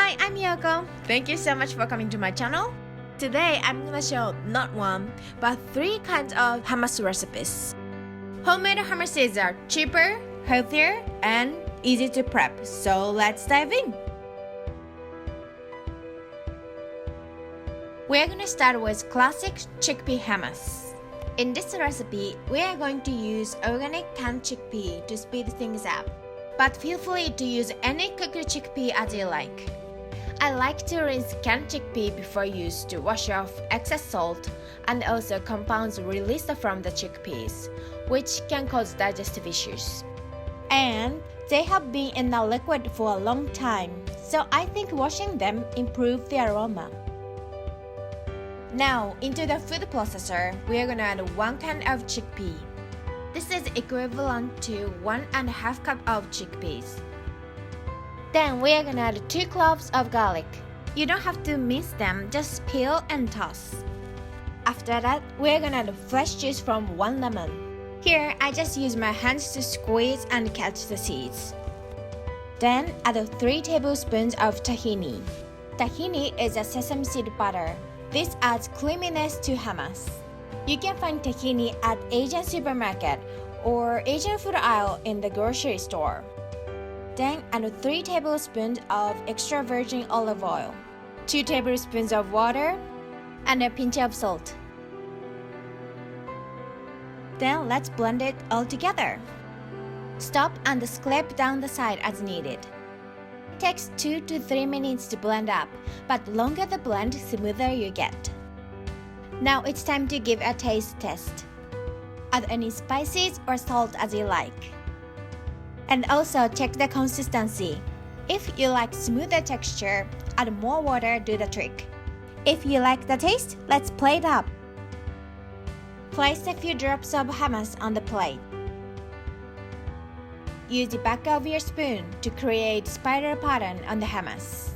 Hi, I'm Yoko. Thank you so much for coming to my channel. Today, I'm gonna show not one, but 3 kinds of hummus recipes. Homemade hummuses are cheaper, healthier, and easy to prep. So let's dive in. We're gonna start with classic chickpea hummus. In this recipe, we are going to use organic canned chickpea to speed things up. But feel free to use any cooked chickpea as you like. I like to rinse canned chickpea before use to wash off excess salt and also compounds released from the chickpeas, which can cause digestive issues. And they have been in the liquid for a long time, so I think washing them improves the aroma. Now, into the food processor, we are gonna add 1 can of chickpea. This is equivalent to 1.5 cup of chickpeas. Then we are gonna add 2 cloves of garlic. You don't have to mince them, just peel and toss. After that, we are gonna add fresh juice from 1 lemon. Here, I just use my hands to squeeze and catch the seeds. Then add 3 tablespoons of tahini. Tahini is a sesame seed butter. This adds creaminess to hummus. You can find tahini at Asian supermarket or Asian food aisle in the grocery store. Then add 3 tablespoons of extra virgin olive oil, 2 tablespoons of water, and a pinch of salt. Then let's blend it all together. Stop and scrape down the side as needed. It takes 2 to 3 minutes to blend up, but longer the blend, smoother you get. Now it's time to give a taste test. Add any spices or salt as you like. And also check the consistency. If you like smoother texture, add more water, do the trick. If you like the taste, let's plate up. Place a few drops of hummus on the plate. Use the back of your spoon to create spider pattern on the hummus.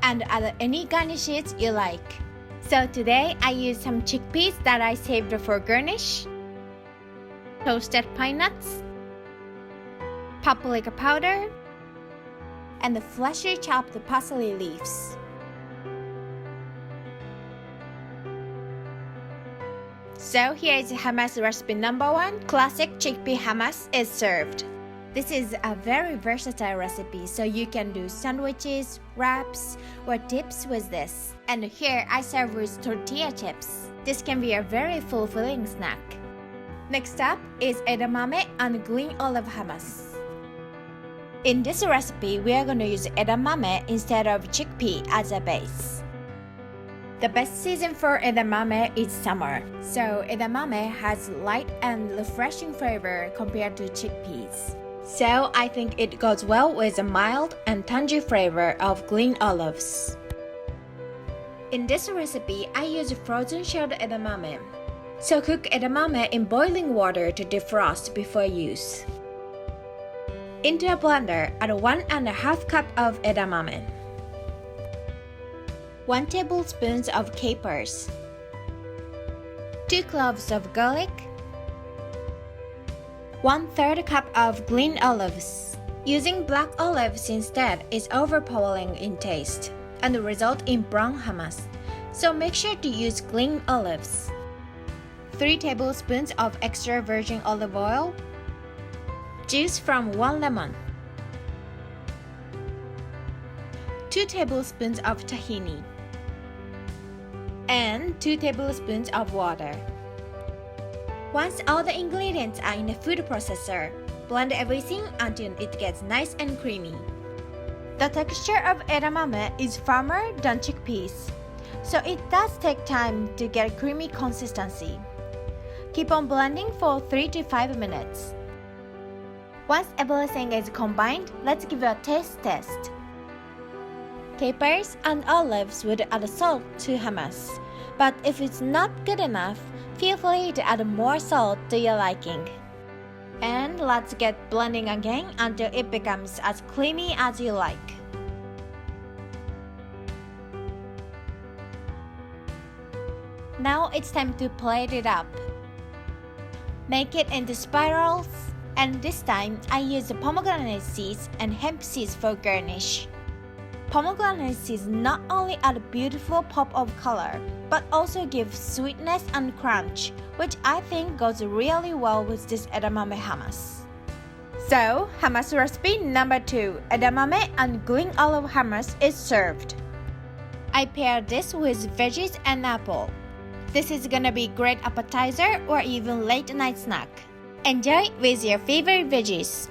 And add any garnishes you like. So today I used some chickpeas that I saved for garnish, toasted pine nuts, paprika powder, and the freshly chopped parsley leaves. So here is hummus recipe number 1. Classic chickpea hummus is served. This is a very versatile recipe, so you can do sandwiches, wraps, or dips with this. And here I serve with tortilla chips. This can be a very fulfilling snack. Next up is edamame and green olive hummus. In this recipe, we are going to use edamame instead of chickpea as a base. The best season for edamame is summer, so edamame has light and refreshing flavor compared to chickpeas. So I think it goes well with the mild and tangy flavor of green olives. In this recipe, I use frozen shelled edamame. So cook edamame in boiling water to defrost before use. Into a blender, add 1.5 cup of edamame, 1 tablespoon of capers, 2 cloves of garlic, 1/3 cup of green olives. Using black olives instead is overpowering in taste and result in brown hummus, so make sure to use green olives. 3 tablespoons of extra virgin olive oil, juice from 1 lemon, 2 tablespoons of tahini, and 2 tablespoons of water. Once all the ingredients are in the food processor, blend everything until it gets nice and creamy. The texture of edamame is firmer than chickpeas, so it does take time to get a creamy consistency. Keep on blending for 3 to 5 minutes. Once everything is combined, let's give it a taste test. Capers and olives would add salt to hummus, but if it's not good enough, feel free to add more salt to your liking. And let's get blending again until it becomes as creamy as you like. Now it's time to plate it up. Make it into spirals And this time, I use pomegranate seeds and hemp seeds for garnish. Pomegranate seeds not only add a beautiful pop of color, but also give sweetness and crunch, which I think goes really well with this edamame hummus. So, hummus recipe number 2, edamame and green olive hummus is served. I pair this with veggies and apple. This is gonna be great appetizer or even late night snack. Enjoy with your favorite veggies.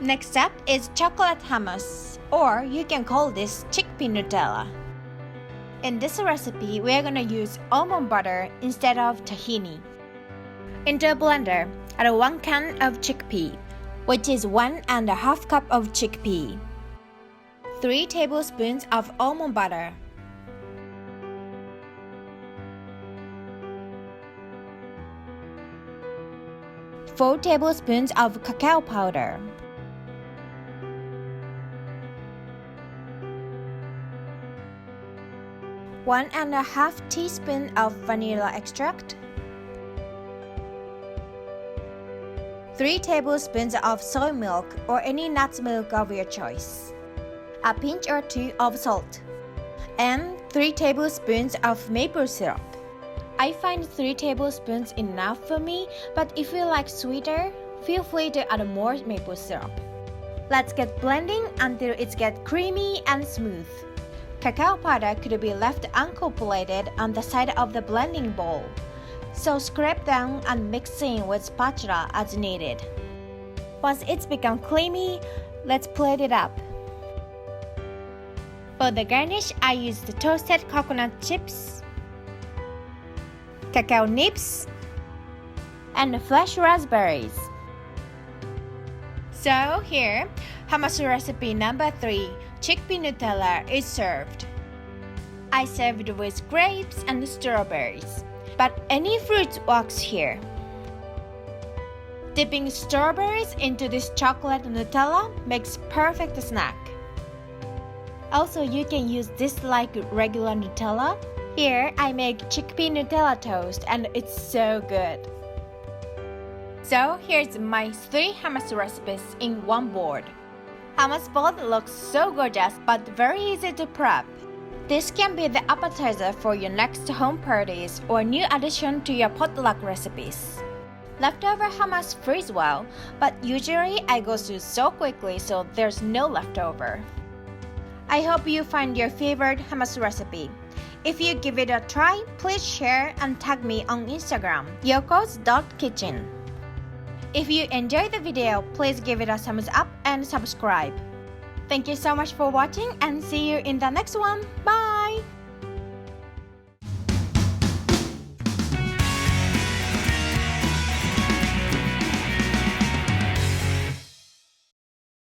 Next up is chocolate hummus, or you can call this chickpea Nutella. In this recipe, we are gonna use almond butter instead of tahini. Into a blender, add 1 can of chickpea, which is 1.5 cup of chickpea. 3 tablespoons of almond butter. 4 tablespoons of cacao powder. 1.5 teaspoon of vanilla extract. 3 tablespoons of soy milk or any nut milk of your choice. A pinch or 2 of salt. And 3 tablespoons of maple syrup. I find 3 tablespoons enough for me, but if you like sweeter, feel free to add more maple syrup. Let's get blending until it gets creamy and smooth. Cacao powder could be left unincorporated on the side of the blending bowl, so scrape down and mix in with spatula as needed. Once it's become creamy, let's plate it up. For the garnish, I used toasted coconut chips, cacao nibs, and fresh raspberries. So here, hummus recipe number 3, chickpea Nutella is served. I served with grapes and strawberries, but any fruit works here. Dipping strawberries into this chocolate Nutella makes perfect snack. Also, you can use this like regular Nutella. Here, I make chickpea Nutella toast and it's so good. So, here's my 3 hummus recipes in one board. Hummus bowl looks so gorgeous but very easy to prep. This can be the appetizer for your next home parties or new addition to your potluck recipes. Leftover hummus freeze well, but usually I go through so quickly so there's no leftover. I hope you find your favorite hummus recipe. If you give it a try, please share and tag me on Instagram, yokos.kitchen. If you enjoyed the video, please give it a thumbs up and subscribe. Thank you so much for watching and see you in the next one. Bye!